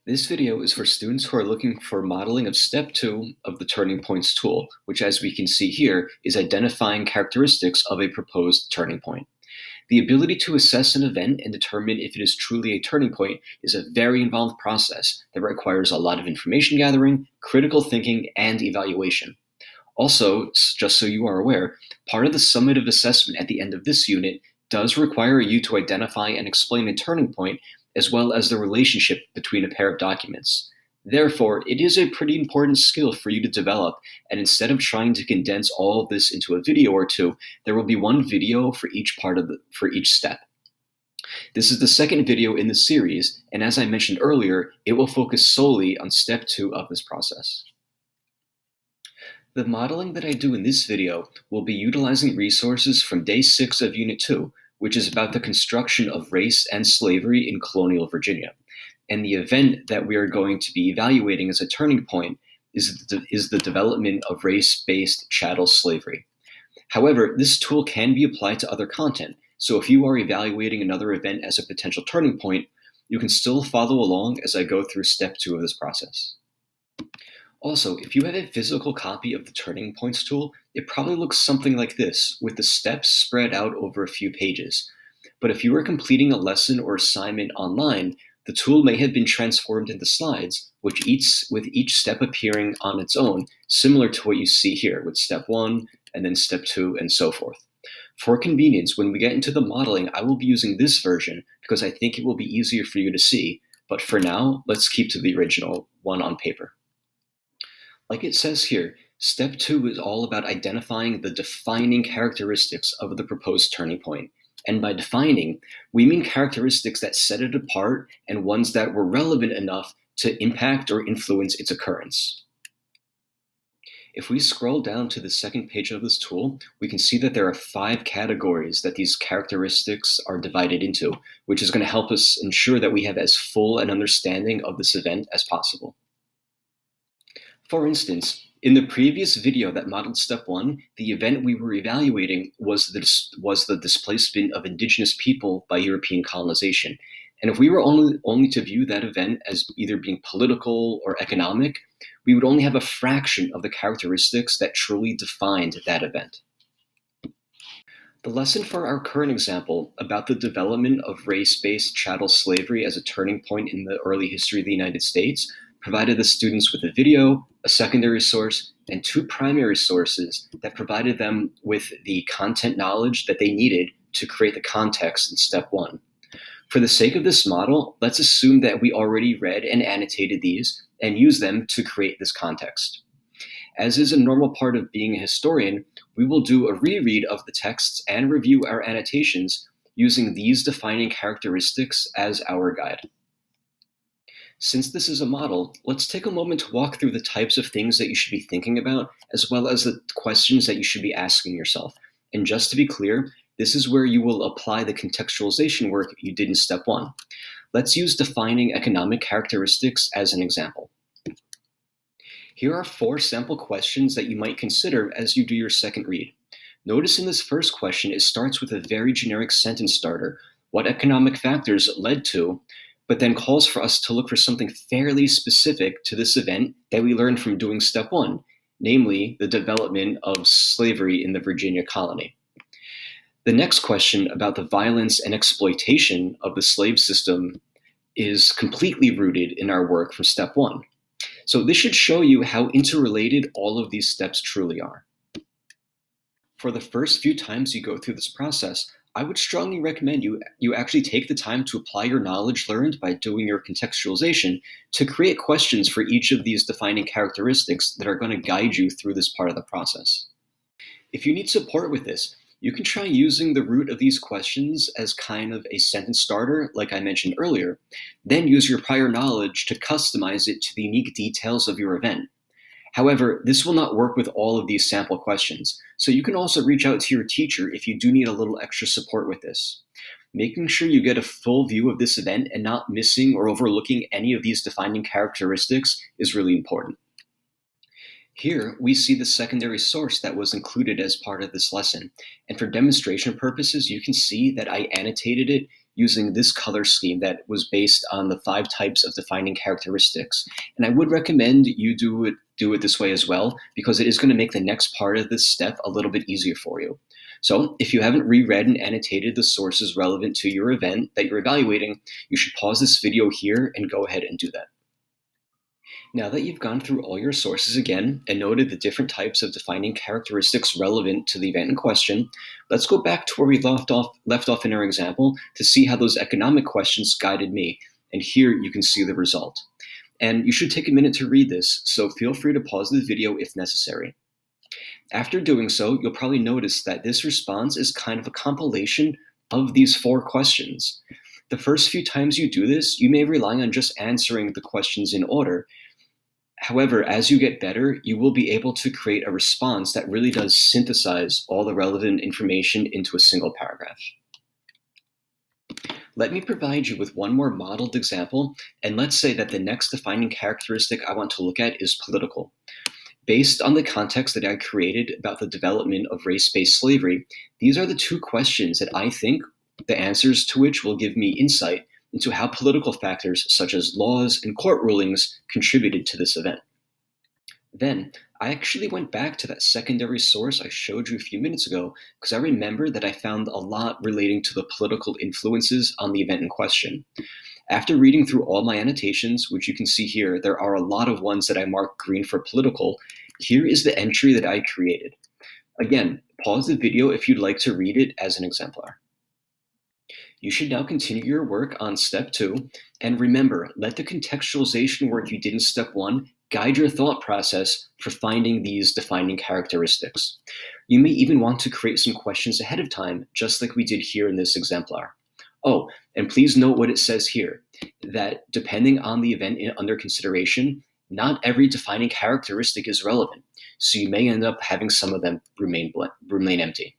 This video is for students who are looking for modeling of step 2 of the turning points tool, which as we can see here is identifying characteristics of a proposed turning point. The ability to assess an event and determine if it is truly a turning point is a very involved process that requires a lot of information gathering, critical thinking, and evaluation. Also, just so you are aware, part of the summative assessment at the end of this unit does require you to identify and explain a turning point as well as the relationship between a pair of documents. Therefore, it is a pretty important skill for you to develop, and instead of trying to condense all of this into a video or two, there will be one video for each step. This is the second video in the series, and as I mentioned earlier, it will focus solely on step 2 of this process. The modeling that I do in this video will be utilizing resources from day 6 of Unit 2, which is about the construction of race and slavery in colonial Virginia. And the event that we are going to be evaluating as a turning point is the development of race-based chattel slavery. However, this tool can be applied to other content, so if you are evaluating another event as a potential turning point, you can still follow along as I go through step 2 of this process. Also, if you have a physical copy of the Turning Points tool, it probably looks something like this, with the steps spread out over a few pages. But if you are completing a lesson or assignment online, the tool may have been transformed into slides, with each step appearing on its own, similar to what you see here, with step 1, and then step 2, and so forth. For convenience, when we get into the modeling, I will be using this version because I think it will be easier for you to see. But for now, let's keep to the original one on paper. Like it says here, step 2 is all about identifying the defining characteristics of the proposed turning point. And by defining, we mean characteristics that set it apart and ones that were relevant enough to impact or influence its occurrence. If we scroll down to the second page of this tool, we can see that there are 5 categories that these characteristics are divided into, which is going to help us ensure that we have as full an understanding of this event as possible. For instance, in the previous video that modeled step 1, the event we were evaluating was the displacement of indigenous people by European colonization. And if we were only to view that event as either being political or economic, we would only have a fraction of the characteristics that truly defined that event. The lesson for our current example about the development of race-based chattel slavery as a turning point in the early history of the United States provided the students with a video, a secondary source, and 2 primary sources that provided them with the content knowledge that they needed to create the context in step 1. For the sake of this model, let's assume that we already read and annotated these and use them to create this context. As is a normal part of being a historian, we will do a reread of the texts and review our annotations using these defining characteristics as our guide. Since this is a model, let's take a moment to walk through the types of things that you should be thinking about, as well as the questions that you should be asking yourself. And just to be clear, this is where you will apply the contextualization work you did in step 1. Let's use defining economic characteristics as an example. Here are 4 sample questions that you might consider as you do your second read. Notice in this first question, it starts with a very generic sentence starter, what economic factors led to, but then calls for us to look for something fairly specific to this event that we learned from doing step 1, namely the development of slavery in the Virginia colony. The next question about the violence and exploitation of the slave system is completely rooted in our work from step 1. So this should show you how interrelated all of these steps truly are. For the first few times you go through this process, I would strongly recommend you actually take the time to apply your knowledge learned by doing your contextualization to create questions for each of these defining characteristics that are going to guide you through this part of the process. If you need support with this, you can try using the root of these questions as kind of a sentence starter, like I mentioned earlier, then use your prior knowledge to customize it to the unique details of your event. However, this will not work with all of these sample questions, so you can also reach out to your teacher if you do need a little extra support with this. Making sure you get a full view of this event and not missing or overlooking any of these defining characteristics is really important. Here, we see the secondary source that was included as part of this lesson, and for demonstration purposes, you can see that I annotated it using this color scheme that was based on the 5 types of defining characteristics. And I would recommend you do it this way as well, because it is going to make the next part of this step a little bit easier for you. So if you haven't reread and annotated the sources relevant to your event that you're evaluating, you should pause this video here and go ahead and do that. Now that you've gone through all your sources again and noted the different types of defining characteristics relevant to the event in question, let's go back to where we left off in our example to see how those economic questions guided me. And here you can see the result. And you should take a minute to read this, so feel free to pause the video if necessary. After doing so, you'll probably notice that this response is kind of a compilation of these 4 questions. The first few times you do this, you may rely on just answering the questions in order. However, as you get better, you will be able to create a response that really does synthesize all the relevant information into a single paragraph. Let me provide you with one more modeled example, and let's say that the next defining characteristic I want to look at is political. Based on the context that I created about the development of race-based slavery, these are the 2 questions that I think the answers to which will give me insight into how political factors such as laws and court rulings contributed to this event. Then, I actually went back to that secondary source I showed you a few minutes ago because I remember that I found a lot relating to the political influences on the event in question. After reading through all my annotations, which you can see here, there are a lot of ones that I marked green for political. Here is the entry that I created. Again, pause the video if you'd like to read it as an exemplar. You should now continue your work on step 2, and remember, let the contextualization work you did in step 1 guide your thought process for finding these defining characteristics. You may even want to create some questions ahead of time, just like we did here in this exemplar. Oh, and please note what it says here, that depending on the event under consideration, not every defining characteristic is relevant, so you may end up having some of them remain empty.